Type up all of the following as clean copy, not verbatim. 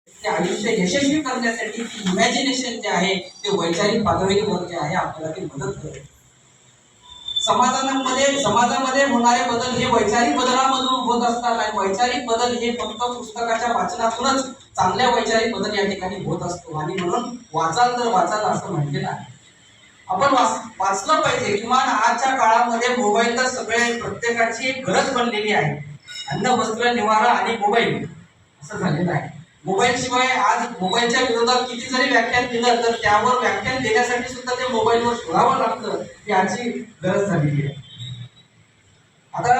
ते आयुष्य यशस्वी करण्यासाठी इमॅजिनेशन जे आहे ते वैचारिक पातळीवर जे आहे आपल्याला ते मदत करते. समाजामध्ये होणारे बदल हे वैचारिक बदलामधून होत असतात आणि वैचारिक बदल हे फक्त पुस्तकाच्या वाचनातूनच चांगल्या वैचारिक बदल या ठिकाणी होत असतो. आणि म्हणून वाचाल असं म्हटलेलं आहे. आपण वाचलं पाहिजे. किमान आजच्या काळामध्ये मोबाईल तर सगळे प्रत्येकाची एक गरज बनलेली आहे. अन्न, वस्त्र, निवारा आणि मोबाईल असं झालेलं आहे. मोबाईल शिवाय आज मोबाईलच्या विरोधात किती जरी व्याख्यान दिलं तर त्यावर व्याख्यान देण्यासाठी सुद्धा ते मोबाईलवर शोधावं लागतं. ही आजची गरज झालेली आहे. आता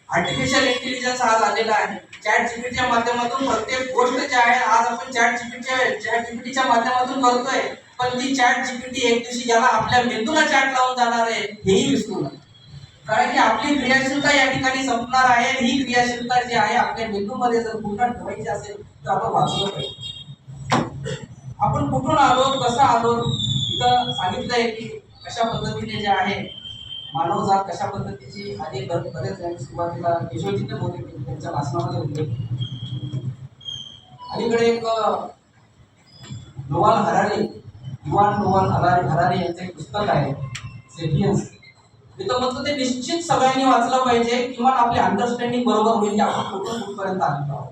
आर्टिफिशियल इंटेलिजन्स आज आलेला आहे. चॅट जीपीटीच्या माध्यमातून प्रत्येक गोष्ट जी आहे आज आपण चॅट जीपीटीच्या माध्यमातून करतोय. पण ती चॅट जीपीटी एक दिवशी याला आपल्या मेंदूला चॅट लावून जाणार आहे हेही विसरू नका. कारण की आपली क्रियाशीलता या ठिकाणी संपणार आहे. ही क्रियाशीलता जी आहे आपल्या मेंदूमध्ये जर पुन्हा ठेवायची असेल तर आपण वाचलं पाहिजे. आपण कुठून आलो, कसं आलो, इथं सांगितलंय की कशा पद्धतीने जे आहे मानवजात कशा पद्धतीची आणि बरेच सुरुवातीला केशवजीने बोलले त्यांच्या भाषणामध्ये उल्लेख. अलीकडे एक युव्हान नोवाल हरारी यांचं एक पुस्तक आहे सेपियन्स. तिथं म्हणतो ते निश्चित सगळ्यांनी वाचलं पाहिजे. किंवा आपली अंडरस्टँडिंग बरोबर होईल की आपण कुठपर्यंत आलेलो आहोत.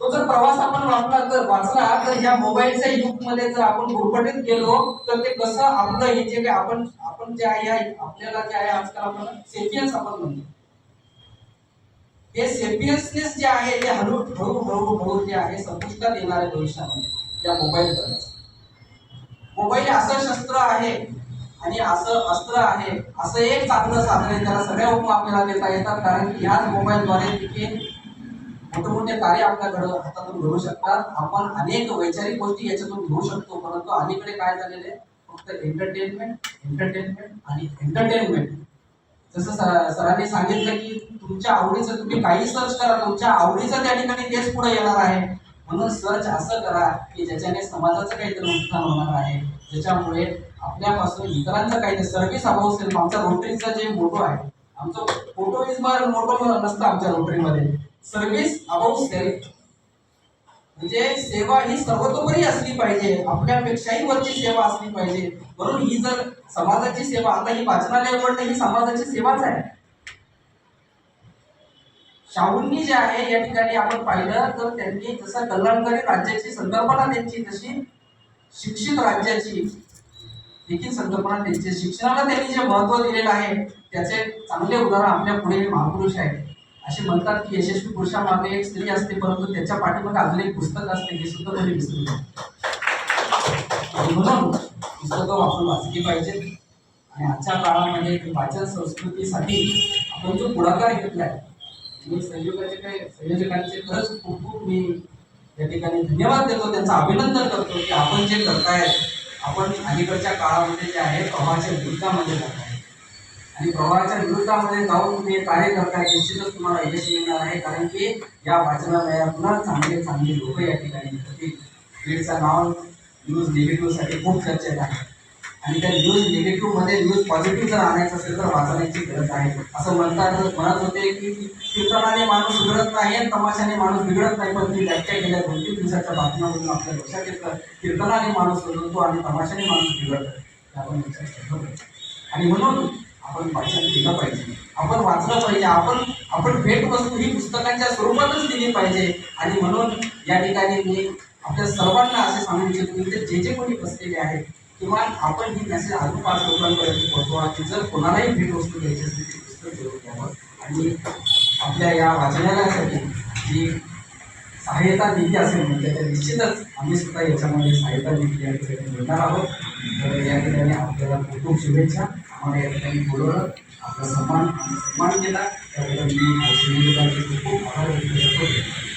तो जर प्रवास आपण वाचला तर ह्या मोबाईलच्या युगमध्ये जर आपण गुरफटीत गेलो तर ते कसं आपलं हे जे काही आपण जे आहे आपल्याला जे आहे आजकाल आपण सेपियन्स आपण म्हणतो. हे सेपियन्सनेस जे आहे ते हळूहळू जे आहे संपुष्टात येणार आहे भविष्यामध्ये या मोबाईलद्वारे. मोबाईल असं शस्त्र आहे आणि असं अस्त्र आहे, असं एक चांगलं साधन आहे. त्याला सगळ्या उपमा आपल्याला देता येतात. कारण की ह्याच मोबाईलद्वारे तिथे मोठे कार्य आपल्याकडे हातातून घडू शकतात. आपण अनेक वैचारिक गोष्टी याच्यातून घेऊ शकतो. परंतु अलीकडे काय झालेले फक्त एंटरटेनमेंट आणि एंटरटेनमेंट. जसं सरांनी सांगितलं की तुमच्या आवडीचं तुम्ही काही सर्च करा, तुमच्या आवडीचं त्या ठिकाणी तेच पुढे येणार आहे. म्हणून सर्च असं करा की ज्याच्याने समाजाचं काहीतरी नुकसान होणार आहे, ज्याच्यामुळे आपल्यापासून इतरांचं काहीतरी सर्व्हिस अबाउट सेल्फ. आमचा रोटरीचा जे मोटो आहे, आमचं फोटो इज बार मोटो नसतं आमच्या रोटरीमध्ये. सर्व्हिस अबाउट सेल्फ म्हणजे सेवा ही सर्वतोपरी असली पाहिजे. आपल्यापेक्षाही वरची सेवा असली पाहिजे. म्हणून ही जर समाजाची सेवा, आता ही वाचनालय उघडणं ही समाजाची सेवाच आहे. शाहूंनी जे आहे या ठिकाणी आपण पाहिलं तर त्यांनी जसं कल्याणकारी राज्याची संकल्पना त्यांची, तशी शिक्षित राज्याची देखील संकल्पना त्यांची. शिक्षणाला त्यांनी जे महत्व दिलेलं आहे त्याचे चांगले उदाहरण आपल्या पुढे महापुरुष आहेत. असे म्हणतात की यशस्वी पुरुषामागे एक स्त्री असते, परंतु त्याच्या पाठीमागे अजून एक पुस्तक असते. हे सुद्धा कोणी विसरू नये. म्हणून पुस्तकं वाचली पाहिजेत. आणि आजच्या काळामध्ये वाचन संस्कृतीसाठी आपण जो पुढाकार घेतलाय, मी संयोजकांचे खरंच खूप मी या ठिकाणी धन्यवाद देतो, त्यांचं अभिनंदन करतो की आपण जे करतायत, आपण अलीकडच्या काळामध्ये जे आहे प्रवाहाच्या विरुद्धामध्ये जात आहे. आणि प्रवाहाच्या विरुद्धामध्ये जाऊन तुम्ही कार्य करताय, निश्चितच तुम्हाला यश मिळणार आहे. कारण की या वाचनालयातून चांगले लोक या ठिकाणी येतील. बीडचं नाव न्यूज निगेटिव्हसाठी खूप चर्चेत आहे. आणि त्या न्यूज निगेटिव्हमध्ये न्यूज पॉझिटिव्ह जर आणायचं असेल तर वाचण्याची गरज आहे. असं म्हणत होते की कीर्तनाने माणूस बिघडत नाही आणि तमाशाने माणूस बिघडत नाही. पण ती व्याख्या केल्या 2-3 दिवसाच्या बातम्यामधून आपल्या लक्षात येतं कीर्तनाने माणूस बदलतो आणि तमाशाने माणूस बिघडतो. आपण लक्षात ठेवतो. आणि म्हणून आपण वाचन केलं पाहिजे, आपण वाचलं पाहिजे. आपण भेटवस्तू ही पुस्तकांच्या स्वरूपातच दिली पाहिजे. आणि म्हणून या ठिकाणी मी आपल्या सर्वांना असे सांगू इच्छितो की जे कोणी बसलेले आहेत किंवा आपण ही मेसेज अजून 5 लोकांपर्यंत पोहोचवा की जर कोणालाही भेटवस्तू द्यायची असेल ती पुस्तक घेऊन घ्यावं. आणि आपल्या या वाचनालयासाठी जी सहाय्यता निधी असेल म्हणजे तर निश्चितच आम्ही सुद्धा याच्यामध्ये सहाय्यता निधी या ठिकाणी मिळणार आहोत. तर या ठिकाणी आपल्याला खूप शुभेच्छा. आम्हाला या ठिकाणी बोलवलं, आपला सन्मान केला त्याबद्दल मी संयोजकांचे खूप आभार व्यक्त करतो.